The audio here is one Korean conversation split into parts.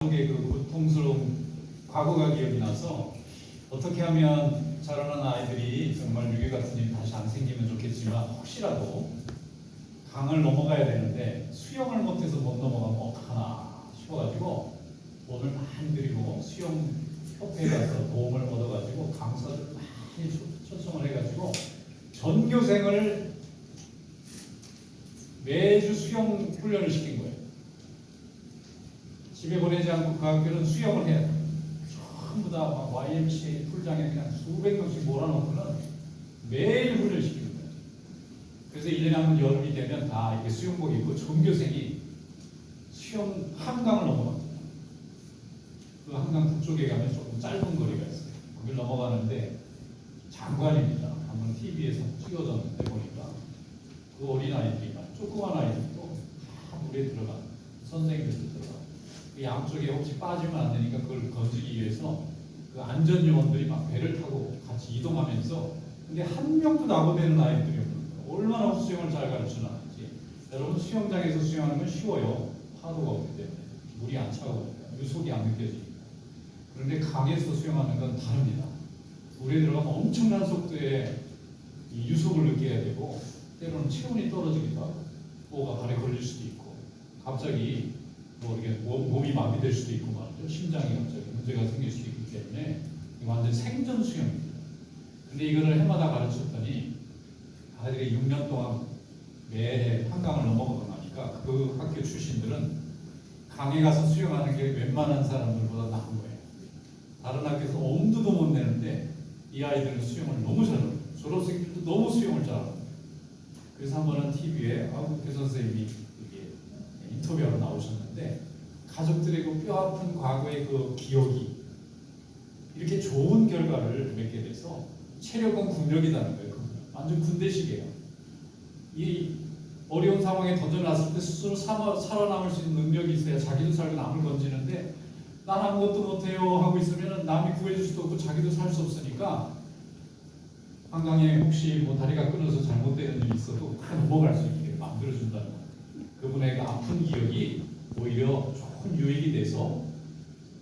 그 고통스러운 과거가 기억이 나서 어떻게 하면 자라는 아이들이 정말 유괴 같은 일이 다시 안 생기면 좋겠지만 혹시라도 강을 넘어가야 되는데 수영을 못해서 못 넘어가면 어떡하나 싶어가지고 돈을 많이 들이고 수영 협회에 가서 도움을 얻어가지고 강사들 많이 초청을 해가지고 전교생을 매주 수영 훈련을 시킨 거예요. 집에 보내지 않고 그 학교는 수영을 해야 돼요. 전부 다 막 YMCA 풀장에 그냥 수백 명씩 몰아놓고는 매일 훈련시키는 거예요. 그래서 1년에 한 번 여름이 되면 다 이게 수영복 입고 전교생이 수영 한강을 넘어갑니다. 그 한강 북쪽에 가면 조금 짧은 거리가 있어요. 거길 넘어가는데 장관입니다. 한번 TV에서 찍어줬는데 보니까 그 어린 아이들이 조그만 아이들도 다 물에 들어가, 선생님들도 들어가. 그 양쪽에 혹시 빠지면 안 되니까 그걸 건지기 위해서 그 안전 요원들이 막 배를 타고 같이 이동하면서, 근데 한 명도 낙오되는 아이들이 없는 거예요. 얼마나 수영을 잘 가르쳐놨는지. 여러분, 수영장에서 수영하는 건 쉬워요. 파도가 없기 때문에 물이 안 차가우니까 유속이 안 느껴지니까. 그런데 강에서 수영하는 건 다릅니다. 물에 들어가면 엄청난 속도의 이 유속을 느껴야 되고, 때로는 체온이 떨어지기도 하고 뭐가 발에 걸릴 수도 있고, 갑자기 뭐 이렇게 몸이 마비될 수도 있고 말이죠. 심장이 갑자기 문제가 생길 수도 있기 때문에 완전 생존 수영입니다. 근데 이거를 해마다 가르쳤더니 아이들이 6년 동안 매해 한강을 넘어가고 나니까 그 학교 출신들은 강에 가서 수영하는 게 웬만한 사람들보다 나은 거예요. 다른 학교에서 엄두도 못 내는데 이 아이들은 수영을 너무 잘해요. 졸업생들도 너무 수영을 잘하고. 그래서 한 번은 TV에 그 선생님이 인터뷰하러 나오셨는데 가족들의 그 뼈아픈 과거의 그 기억이 이렇게 좋은 결과를 맺게 돼서 체력은 국력이라는 거예요. 완전 군대식이에요. 이 어려운 상황에 던져놨을 때 스스로 살아남을 수 있는 능력이 있어야 자기도 살고 남을 건지는데, 난 아무것도 못해요 하고 있으면 남이 구해줄 수도 없고 자기도 살 수 없으니까 한강에 혹시 뭐 다리가 끊어서 잘못되는 일이 있어도 다 넘어갈 수 있게 만들어준다는 거예요. 그분의 그 아픈 기억이 오히려 좋은 유익이 돼서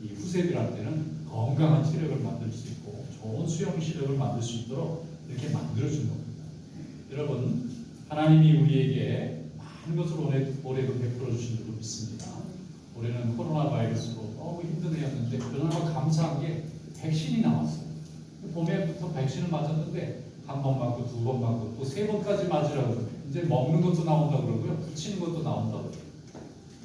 이 후세들한테는 건강한 체력을 만들 수 있고 좋은 수영 실력을 만들 수 있도록 이렇게 만들어준 겁니다. 여러분, 하나님이 우리에게 많은 것을 올해도 베풀어 주신 줄 믿습니다. 올해는 코로나 바이러스로 너무 힘든 해였는데 그러나 감사한 게 백신이 나왔어요. 봄에부터 백신을 맞았는데 한 번 맞고 두 번 맞고 또 세 번까지 맞으라고 그래요. 이제 먹는 것도 나온다고 그러고요. 붙이는 것도 나온다고 그래요.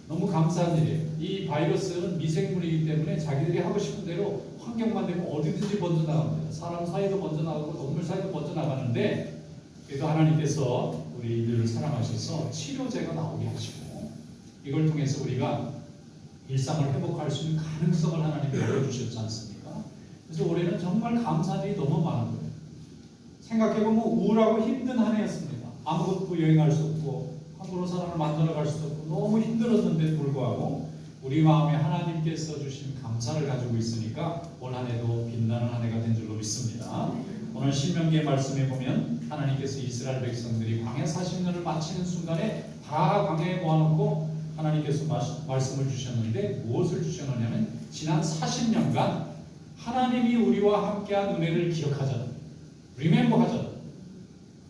너무 감사한 일이에요. 이 바이러스는 미생물이기 때문에 자기들이 하고 싶은 대로 환경만 되면 어디든지 번져나갑니다. 사람 사이도 번져나가고 동물 사이도 번져나가는데, 그래도 하나님께서 우리들을 사랑하셔서 치료제가 나오게 하시고 이걸 통해서 우리가 일상을 회복할 수 있는 가능성을 하나님이 열어주셨지 않습니까? 그래서 올해는 정말 감사한 일이 너무 많은 거예요. 생각해보면 우울하고 힘든 한 해였습니다. 아무것도 여행할 수 없고 함부로 사람을 만나러 갈 수도 없고 너무 힘들었는데 불구하고 우리 마음에 하나님께서 주신 감사를 가지고 있으니까 올 한 해도 빛나는 한 해가 된 줄로 믿습니다. 오늘 신명기의 말씀에 보면 하나님께서 이스라엘 백성들이 광야 40년을 마치는 순간에 다 광야에 모아놓고 하나님께서 말씀을 주셨는데 무엇을 주셨느냐면 지난 40년간 하나님이 우리와 함께한 은혜를 기억하자. 리멤버 하자.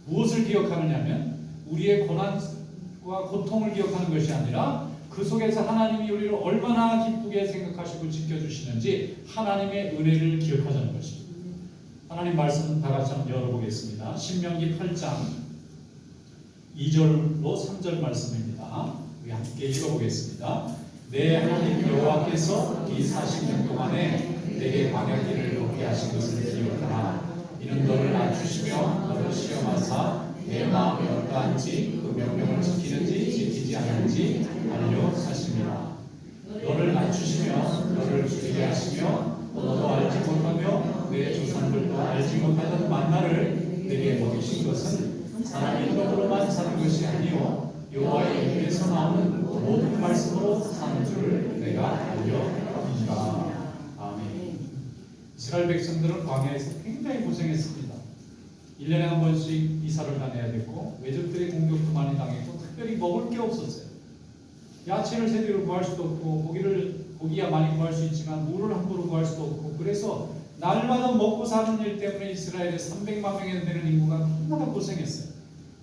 무엇을 기억하느냐면 우리의 고난과 고통을 기억하는 것이 아니라 그 속에서 하나님이 우리를 얼마나 기쁘게 생각하시고 지켜주시는지 하나님의 은혜를 기억하자는 것입니다. 하나님 말씀 다 같이 한번 열어보겠습니다. 신명기 8장 2절로 3절 말씀입니다. 우리 함께 읽어보겠습니다. 내 하나님 여호와께서 이 40년 동안에 내게 광야길을 걷게 하신 것을 기억하라. 이는 너를 낮추시며 너를 시험하사 내 마음이 어떠한지 그 명령을 지키는지 지키지 않는지 알려하심이라. 너를 낮추시며 너를 줄이게 하시며 너도 알지 못하며 내 조상들도 알지 못하던 만나를 내게 먹이신 것은 사람이 떡으로만 사는 것이 아니요 여호와의 입에서 나오는 모든 말씀으로 사는 줄을 내가 알려하니라. 아멘. 이스라엘 백성들은 광야에서 굉장히 고생했습니다. 1년에 한 번씩 이사를 다녀야 됐고 외적들의 공격도 많이 당했고 특별히 먹을 게 없었어요. 야채를 제대로 구할 수도 없고 고기를 고기야 많이 구할 수 있지만 물을 함부로 구할 수도 없고, 그래서 날마다 먹고 사는 일 때문에 이스라엘에 300만 명이 되는 인구가 너무나 고생했어요.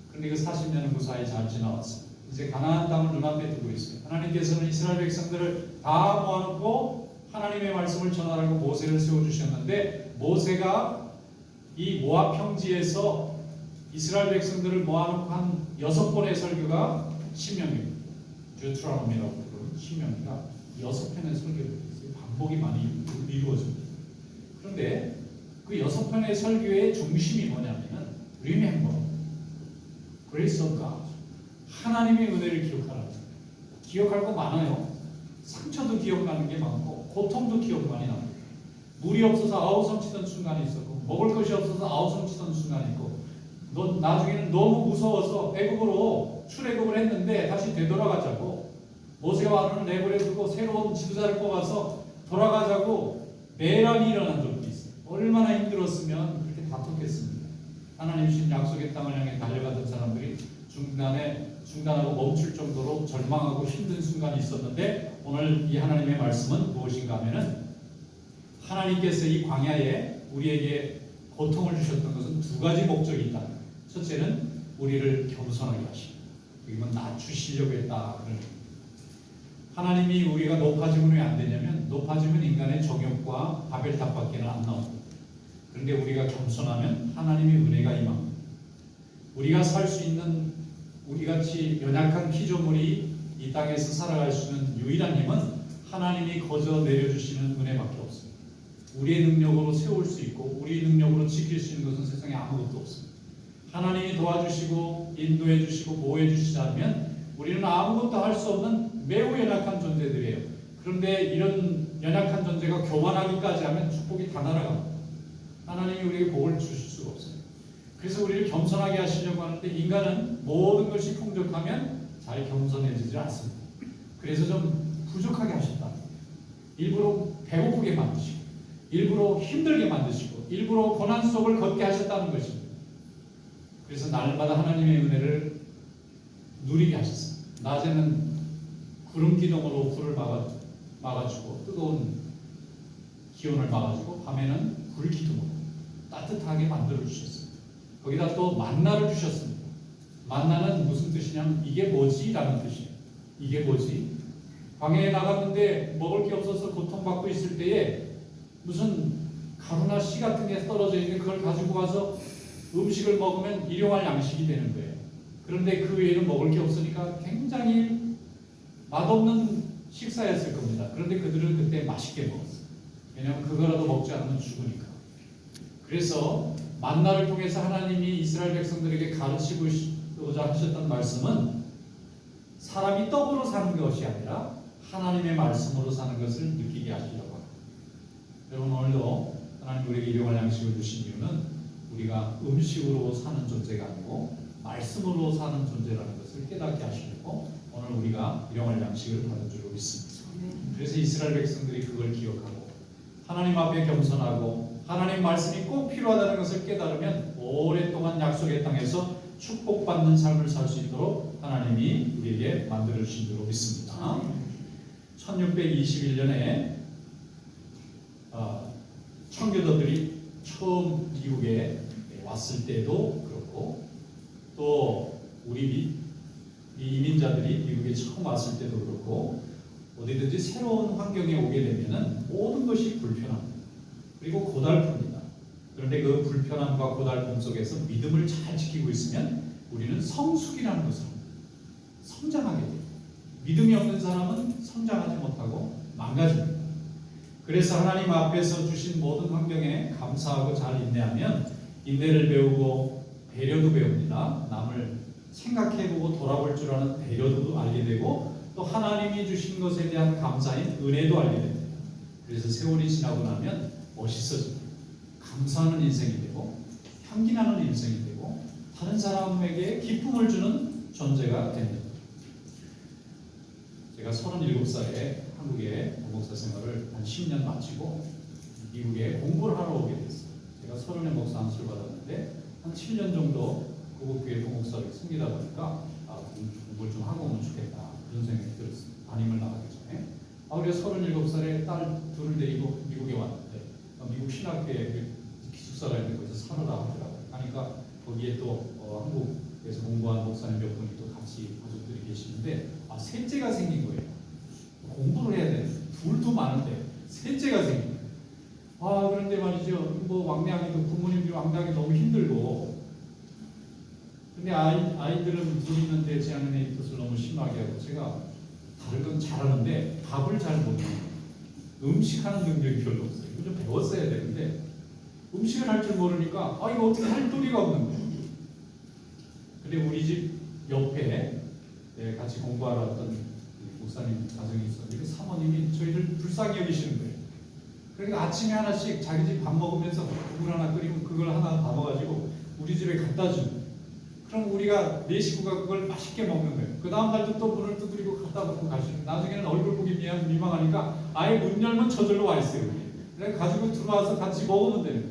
그런데 그 40년은 무사히 잘 지나왔어요. 이제 가나안 땅을 눈앞에 두고 있어요. 하나님께서는 이스라엘 백성들을 다 모아놓고 하나님의 말씀을 전하라고 모세를 세워주셨는데, 모세가 이 모압 평지에서 이스라엘 백성들을 모아놓고 한 6번의 설교가 신명기입니다. 듀트로노미라고 부르는 신명기가 6편의 설교를 했어요. 반복이 많이 이루어집니다. 그런데 그 6편의 설교의 중심이 뭐냐면은 Remember, Grace of God, 하나님의 은혜를 기억하라. 기억할 거 많아요. 상처도 기억나는 게 많고 고통도 기억 많이 납니다. 물이 없어서 아우성 치던 순간이 있었고, 먹을 것이 없어서 아우성 치던 순간이 있고, 나중에는 너무 무서워서 애굽으로 출애굽을 했는데 다시 되돌아가자고 모세가 아론을 내버려 두고 새로운 지도자를 뽑아서 돌아가자고 내란이 일어난 적도 있어요. 얼마나 힘들었으면 그렇게 다퉜겠습니까? 하나님 주신 약속의 땅을 향해 달려가던 사람들이 중단하고 멈출 정도로 절망하고 힘든 순간이 있었는데, 오늘 이 하나님의 말씀은 무엇인가 하면은, 하나님께서 이 광야에 우리에게 고통을 주셨던 것은 두 가지 목적이 있다. 첫째는 우리를 겸손하게 하시고, 이건 낮추시려고 했다. 하나님이 우리가 높아지면 왜 안 되냐면, 높아지면 인간의 정욕과 바벨탑밖에는 안 나옵니다. 그런데 우리가 겸손하면 하나님의 은혜가 임합니다. 우리가 살 수 있는, 우리같이 연약한 피조물이 이 땅에서 살아갈 수 있는 유일한 힘은 하나님이 거저 내려주시는 은혜밖에 없습니다. 우리의 능력으로 세울 수 있고 우리의 능력으로 지킬 수 있는 것은 세상에 아무것도 없습니다. 하나님이 도와주시고 인도해 주시고 보호해 주시지 않으면 우리는 아무것도 할 수 없는 매우 연약한 존재들이에요. 그런데 이런 연약한 존재가 교만하기까지 하면 축복이 다 날아갑니다. 하나님이 우리에게 복을 주실 수가 없어요. 그래서 우리를 겸손하게 하시려고 하는데, 인간은 모든 것이 풍족하면 잘 겸손해지지 않습니다. 그래서 좀 부족하게 하셨다. 일부러 배고프게 만드시고, 일부러 힘들게 만드시고, 일부러 고난 속을 걷게 하셨다는 것입니다. 그래서 날마다 하나님의 은혜를 누리게 하셨습니다. 낮에는 구름 기둥으로 불을 막아주고 뜨거운 기온을 막아주고, 밤에는 불 기둥으로 따뜻하게 만들어 주셨습니다. 거기다 또 만나를 주셨습니다. 만나는 무슨 뜻이냐면 이게 뭐지? 라는 뜻이에요. 이게 뭐지? 광야에 나갔는데 먹을 게 없어서 고통받고 있을 때에 무슨 가루나 씨 같은 게 떨어져 있는데 그걸 가지고 가서 음식을 먹으면 일용할 양식이 되는 거예요. 그런데 그 외에는 먹을 게 없으니까 굉장히 맛없는 식사였을 겁니다. 그런데 그들은 그때 맛있게 먹었어요. 왜냐하면 그거라도 먹지 않으면 죽으니까. 그래서 만나를 통해서 하나님이 이스라엘 백성들에게 가르치고자 하셨던 말씀은 사람이 떡으로 사는 것이 아니라 하나님의 말씀으로 사는 것을 느끼게 하시려고 합니다. 여러분, 오늘도 하나님 우리에게 일용할 양식을 주신 이유는 우리가 음식으로 사는 존재가 아니고 말씀으로 사는 존재라는 것을 깨닫게 하시려고 오늘 우리가 일용할 양식을 받은 줄로 믿습니다. 그래서 이스라엘 백성들이 그걸 기억하고 하나님 앞에 겸손하고 하나님 말씀이 꼭 필요하다는 것을 깨달으면 오랫동안 약속의 땅에서 축복받는 삶을 살 수 있도록 하나님이 우리에게 만들어 주신 줄로 믿습니다. 1621년에 청교도들이 처음 미국에 왔을 때도 그렇고, 또 우리 이민자들이 미국에 처음 왔을 때도 그렇고, 어디든지 새로운 환경에 오게 되면은 모든 것이 불편합니다. 그리고 고달픕니다. 그런데 그 불편함과 고달픔 속에서 믿음을 잘 지키고 있으면 우리는 성숙이라는 것을 성장하게 돼요. 믿음이 없는 사람은 성장하지 못하고 망가집니다. 그래서 하나님 앞에서 주신 모든 환경에 감사하고 잘 인내하면 인내를 배우고 배려도 배웁니다. 남을 생각해보고 돌아볼 줄 아는 배려도 알게 되고, 또 하나님이 주신 것에 대한 감사인 은혜도 알게 됩니다. 그래서 세월이 지나고 나면 멋있어집니다. 감사하는 인생이 되고 향기나는 인생이 되고 다른 사람에게 기쁨을 주는 존재가 됩니다. 제가 37살에 한국에 목사 생활을 한 10년 마치고 미국에 공부를 하러 오게 됐어요. 제가 30의 목사 안수를 받았는데 한 7년 정도 고급교회 부목사를 섬기다 보니까 공부를 좀 하고 오면 좋겠다, 그런 생각이 들었어요. 담임을 나가기 전에. 우리가 37살에 딸 둘을 데리고 미국에 왔는데 미국 신학교에 기숙사가 있는 곳에서 살아라 하더라고요. 하니까 거기에 또 한국에서 공부한 목사님 몇 분이 또 같이 가족들이 계시는데 셋째가 생긴 거예요. 공부를 해야 되는데 둘도 많은데 셋째가 생긴 거예요. 그런데 말이죠. 뭐 왕래하기도 부모님들이 왕래하기 너무 힘들고 근데 아이들은 둘 있는데 제 아내의 뜻을 너무 심하게 하고 제가 다른 건 잘하는데 밥을 잘 못해요. 음식하는 능력이 별로 없어요. 이거 좀 배웠어야 되는데 음식을 할 줄 모르니까 이거 어떻게 할 도리가 없는 거예요. 근데 우리 집 옆에 같이 공부하러 왔던 목사님 가정이 있었는데 사모님이 저희를 불쌍히 여기시는 거예요. 그러니까 아침에 하나씩 자기 집 밥 먹으면서 국물 하나 끓이면 그걸 하나 담아가지고 우리 집에 갖다 주고 그럼 우리가 네 식구가 그걸 맛있게 먹는 거예요. 그 다음 날도 또 문을 두드리고 갖다 놓고 가시는. 나중에는 얼굴 보기 민망하니까 아예 문 열면 저절로 와 있어요. 그래 가지고 들어와서 같이 먹으면 돼요.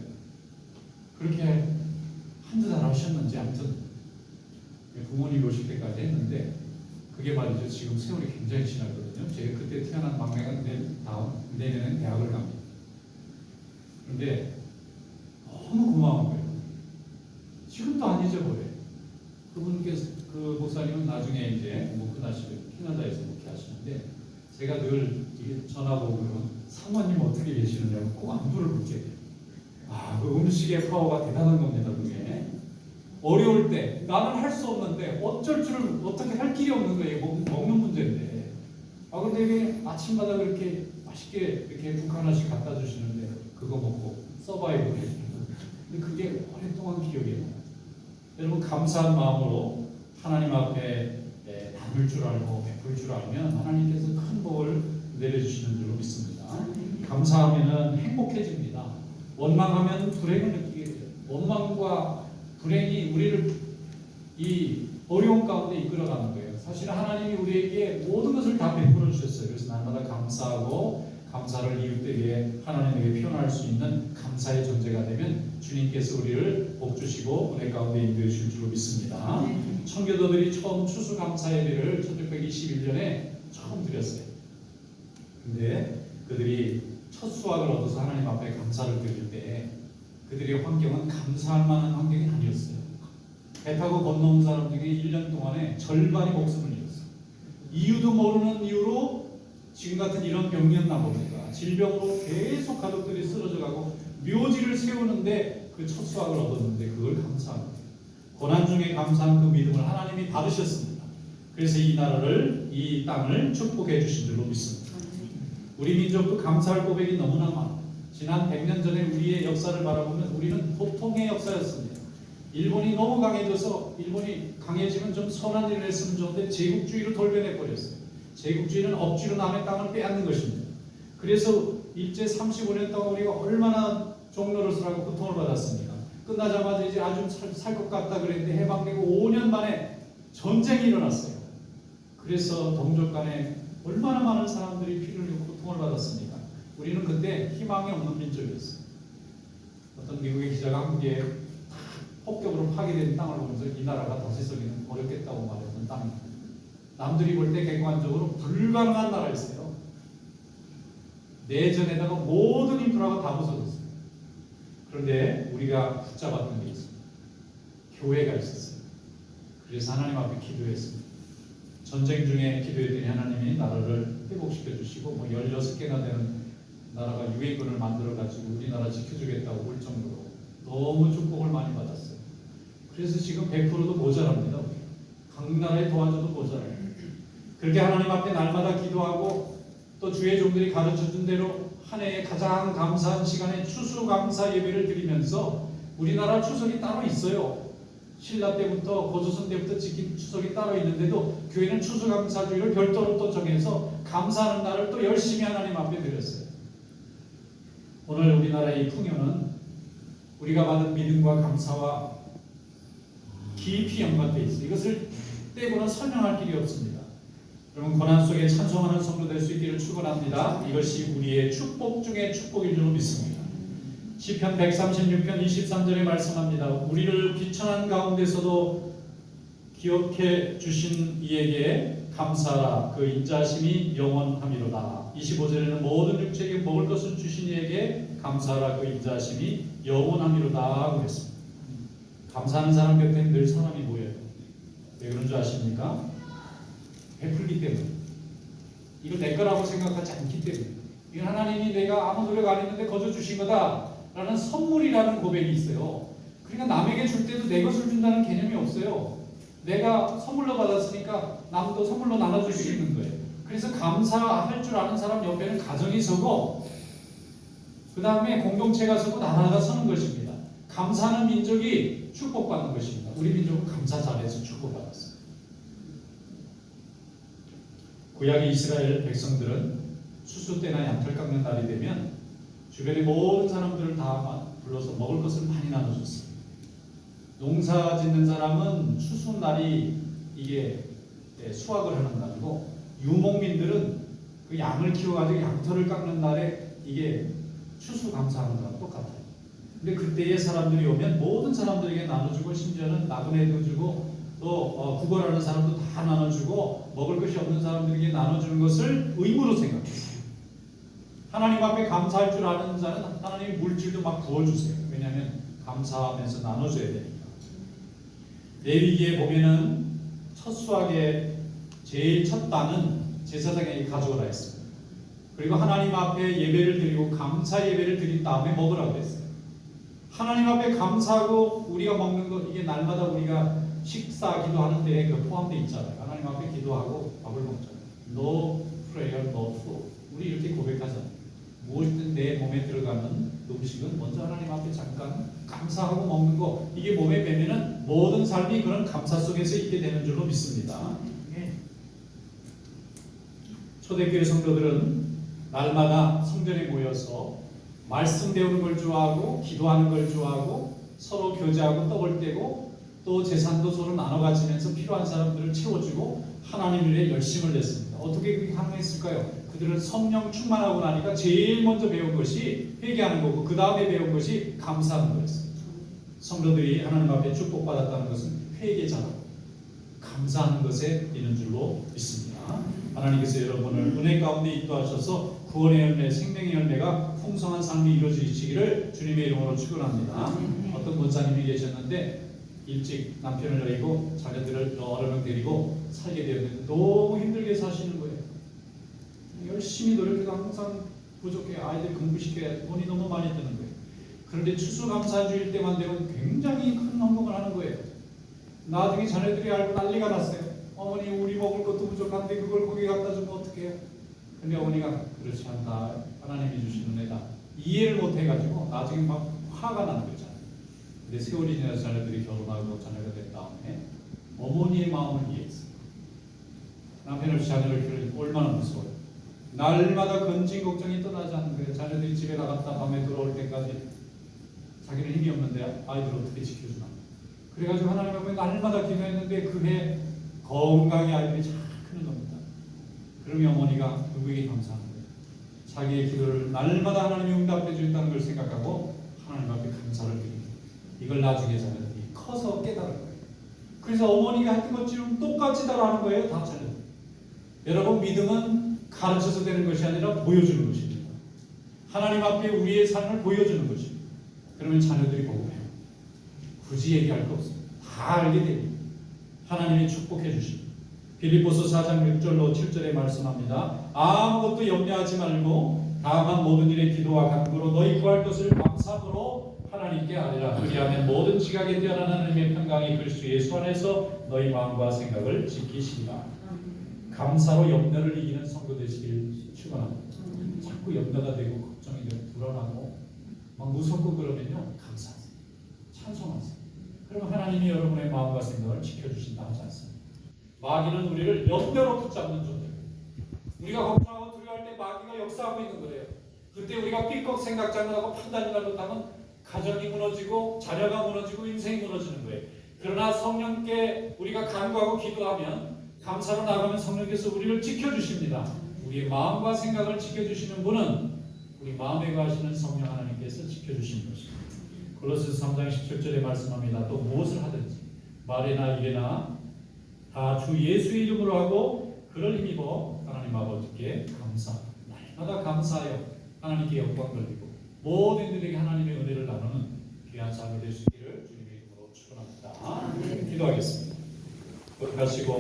그렇게 한두 달 하셨는지 아무튼 부모님이 오실 때까지 했는데 그게 말이죠. 지금 세월이 굉장히 지났거든요. 제가 그때 태어난 막내가 내년엔 대학을 갑니다. 그런데 너무 고마운 거예요. 지금도 안 잊어버려요. 그분께서 그 목사님은 나중에 이제 공부 끝나시고 캐나다에서 목회하시는데 제가 늘 전화고 그러면 사모님 어떻게 계시느냐고 꼭 안부를 묻게 돼요. 그 음식의 파워가 대단한 겁니다. 그게 어려울 때 나는 할 수 없는데 어쩔 줄을 어떻게 할 길이 없는 거예요. 먹는 문제인데 근데 이게 아침마다 그렇게 맛있게 이렇게 국 하나씩 갖다 주시는데 그거 먹고 서바이벌 해요. 근데 그게 오랫동안 기억이 나요. 여러분 감사한 마음으로 하나님 앞에 나눌 줄 알고 베풀 줄 알면 하나님께서 큰 복을 내려주시는 줄로 믿습니다. 감사하면 행복해집니다. 원망하면 불행을 느끼게 돼요. 원망과 불행이 우리를 이 어려운 가운데 이끌어가는 거예요. 사실 하나님이 우리에게 모든 것을 다 베풀어 주셨어요. 그래서 날마다 감사하고 감사를 이웃들 위해 하나님에게 표현할 수 있는 감사의 존재가 되면 주님께서 우리를 복주시고 은혜 가운데 인도해 주실 줄로 믿습니다. 청교도들이 처음 추수감사 예배를 1621년에 처음 드렸어요. 근데 그들이 첫 수확을 얻어서 하나님 앞에 감사를 드릴 때 그들의 환경은 감사할 만한 환경이 아니었어요. 배 타고 건너온 사람 중에 1년 동안에 절반이 목숨을 잃었어요. 이유도 모르는 이유로 지금 같은 이런 병이었나 봅니다. 질병으로 계속 가족들이 쓰러져가고 묘지를 세우는데 그 첫 수확을 얻었는데 그걸 감사합니다. 고난 중에 감사한 그 믿음을 하나님이 받으셨습니다. 그래서 이 나라를 이 땅을 축복해 주신 줄로 믿습니다. 우리 민족도 감사할 고백이 너무나 많아요. 지난 100년 전에 우리의 역사를 바라보면 우리는 보통의 역사였습니다. 일본이 너무 강해져서 일본이 강해지면 좀 선한 일을 했으면 좋은데 제국주의로 돌변해 버렸어요. 제국주의는 억지로 남의 땅을 빼앗는 것입니다. 그래서 일제 35년 동안 우리가 얼마나 종로릇을 하고 고통을 받았습니까? 끝나자마자 이제 아주 살 것 같다 그랬는데 해방되고 5년 만에 전쟁이 일어났어요. 그래서 동족 간에 얼마나 많은 사람들이 피를 흘리고 고통을 받았습니까? 우리는 그때 희망이 없는 민족이었어요. 어떤 미국의 기자가 한국에 폭격으로 파괴된 땅을 보면서 이 나라가 다시 서기는 어렵겠다고 말했던 땅입니다. 남들이 볼 때 객관적으로 불가능한 나라였어요. 내전에다가 모든 인프라가 다 부서졌어요. 그런데 우리가 붙잡았던 게 있습니다. 교회가 있었어요. 그래서 하나님 앞에 기도했습니다. 전쟁 중에 기도했더니 하나님이 나라를 회복시켜 주시고 16개나 되는 나라가 유해군을 만들어 가지고 우리나라 지켜주겠다고 올 정도로 너무 축복을 많이 받았어요. 그래서 지금 100%도 모자랍니다. 각 나라에 도와줘도 모자라요. 그렇게 하나님 앞에 날마다 기도하고 또 주의 종들이 가르쳐준 대로 한 해에 가장 감사한 시간에 추수감사 예배를 드리면서 우리나라 추석이 따로 있어요. 신라 때부터 고조선 때부터 지킨 추석이 따로 있는데도 교회는 추수감사주의를 별도로 또 정해서 감사하는 날을 또 열심히 하나님 앞에 드렸어요. 오늘 우리나라의 이 풍요는 우리가 받은 믿음과 감사와 깊이 연관되어 있어요. 이것을 떼고는 설명할 길이 없습니다. 여러분 고난 속에 찬송하는 성도 될 수 있기를 축원합니다. 이것이 우리의 축복 중에 축복일 줄 믿습니다. 시편 136편 23절에 말씀합니다. 우리를 비천한 가운데서도 기억해 주신 이에게 감사하라 그 인자심이 영원함이로다. 25절에는 모든 육체에게 먹을 것을 주신 이에게 감사하라 그 인자심이 영원함이로다 그랬습니다. 감사하는 사람 곁에 늘 사람이 모여요. 왜 그런 줄 아십니까? 베풀기 때문에. 이거 내 거라고 생각하지 않기 때문에. 이건 하나님이 내가 아무 노력 안 했는데 거저 주신 거다 라는 선물이라는 고백이 있어요. 그러니까 남에게 줄 때도 내 것을 준다는 개념이 없어요. 내가 선물로 받았으니까 남도 선물로 나눠줄 수 있는 거예요. 그래서 감사할 줄 아는 사람 옆에는 가정이 서고 그 다음에 공동체가 서고 나라가 서는 것입니다. 감사하는 민족이 축복받는 것입니다. 우리 민족은 감사 잘해서 축복받았어요. 구약의 이스라엘 백성들은 추수 때나 양털 깎는 날이 되면 주변의 모든 사람들을 다 불러서 먹을 것을 많이 나눠줬어요. 농사 짓는 사람은 추수날이 이게 수확을 하는 날이고 유목민들은 그 양을 키워가지고 양털을 깎는 날에 이게 추수감사하는 거랑 똑같아요. 근데 그때의 사람들이 오면 모든 사람들에게 나눠주고 심지어는 나그네도 주고 또 구걸하는 사람도 다 나눠주고 먹을 것이 없는 사람들에게 나눠주는 것을 의무로 생각했어요. 하나님 앞에 감사할 줄 아는 자는 하나님 물질도 막 부어주세요. 왜냐하면 감사하면서 나눠줘야 되니까. 레위기에 보면은 첫 수확의 제일 첫 단은 제사장에게 가져오라 했습니다. 그리고 하나님 앞에 예배를 드리고 감사 예배를 드린 다음에 먹으라고 했어요. 하나님 앞에 감사하고 우리가 먹는 것 이게 날마다 우리가 식사 기도하는데 그 포함되어 있잖아요. 하나님 앞에 기도하고 밥을 먹잖아요. No prayer, no food. 우리 이렇게 고백하잖아요. 무엇이든 내 몸에 들어가는 음식은 먼저 하나님 앞에 잠깐 감사하고 먹는 거 이게 몸에 배면은 모든 삶이 그런 감사 속에서 있게 되는 줄로 믿습니다. 초대교회 성도들은 날마다 성전에 모여서 말씀 배우는 걸 좋아하고 기도하는 걸 좋아하고 서로 교제하고 떡을 떼고 또 재산도 서로 나눠 가지면서 필요한 사람들을 채워주고 하나님 일에 열심을 냈습니다. 어떻게 그렇게 가능했을까요? 그들은 성령 충만하고 나니까 제일 먼저 배운 것이 회개하는 거고 그 다음에 배운 것이 감사하는 거였어요. 성도들이 하나님 앞에 축복받았다는 것은 회개잖아요. 감사하는 것에 있는 줄로 믿습니다. 하나님께서 여러분을 은혜 가운데 인도하셔서 구원의 열매, 생명의 열매가 풍성한 삶이 이루어지시기를 주님의 이름으로 축원합니다. 어떤 권사님이 계셨는데 일찍 남편을 여의고 자녀들을 여러 명 데리고 살게 되었는데 너무 힘들게 사시는 거예요. 열심히 노력해도 항상 부족해. 아이들 공부시켜야 돈이 너무 많이 드는 거예요. 그런데 추수감사주일 때만 되면 굉장히 큰 헌금을 하는 거예요. 나중에 자녀들이 알고 난리가 났어요. 어머니 우리 먹을 것도 부족한데 그걸 거기 갖다 주면 어떡해요? 근데 어머니가 그렇지 않다. 하나님이 주신 은혜다. 이해를 못 해가지고 나중에 막 화가 나는 거잖아요. 근데 세월이 지나서 자녀들이 결혼하고 자녀가 된 다음에 어머니의 마음을 이해했어요. 남편 없이 자녀를 키우는 얼마나 무서워요. 날마다 근심 걱정이 떠나지 않는 거예요. 자녀들이 집에 나갔다 밤에 돌아올 때까지 자기는 힘이 없는데 아이들 어떻게 지켜주나. 그래가지고 하나님 앞에 날마다 기도했는데 그해 건강히 아이들이 잘 크는 겁니다. 그러면 어머니가 누구에게 감사하는 거예요? 자기의 기도를 날마다 하나님이 응답해 주셨다는 걸 생각하고 하나님 앞에 감사를 드립니다. 이걸 나중에 자녀들이 커서 깨달을 거예요. 그래서 어머니가 했던 것처럼 똑같이 따라하는 거예요. 다 자녀들. 여러분 믿음은 가르쳐서 되는 것이 아니라 보여주는 것입니다. 하나님 앞에 우리의 삶을 보여주는 것입니다. 그러면 자녀들이 보고 해요. 굳이 얘기할 거 없습니다. 다 알게 됩니다. 하나님이 축복해 주십니다. 빌립보서 4장 6절로 7절에 말씀합니다. 아무것도 염려하지 말고 다만 모든 일에 기도와 간구로 너희 구할 것을 감사함으로 하나님께 아뢰라. 그리하면 모든 지각에 뛰어난 하나님의 평강이 그리스도 예수 안에서 너희 마음과 생각을 지키시리라. 감사로 염려를 이기는 성도 되시길 축원합니다. 자꾸 염려가 되고 걱정이 되고 불안하고 막 무섭고 그러면요 감사하세요. 찬송하세요. 그러면 하나님이 여러분의 마음과 생각을 지켜주신다 하지 않습니다. 마귀는 우리를 염려로 붙잡는 존재예요. 우리가 걱정하고 두려워할 때 마귀가 역사하고 있는 거예요. 그때 우리가 삐걱 생각 잘못하고 판단이 잘못하면 가정이 무너지고 자녀가 무너지고 인생이 무너지는 거예요. 그러나 성령께 우리가 간구하고 기도하면 감사로 나가면 성령께서 우리를 지켜주십니다. 우리의 마음과 생각을 지켜주시는 분은 우리 마음에 거하시는 성령 하나님께서 지켜주시는 것입니다. 골로새서 3장 17절에 말씀합니다. 또 무엇을 하든지 말이나 일이나 다 주 예수의 이름으로 하고 그 그를 힘입어 하나님 아버지께 날마다 감사하여 하나님께 영광 돌리고 모든 이들에게 하나님의 은혜를 나누는 귀한 삶이 될 수 있기를 주님의 이름으로 축원합니다. 기도하겠습니다. 하시고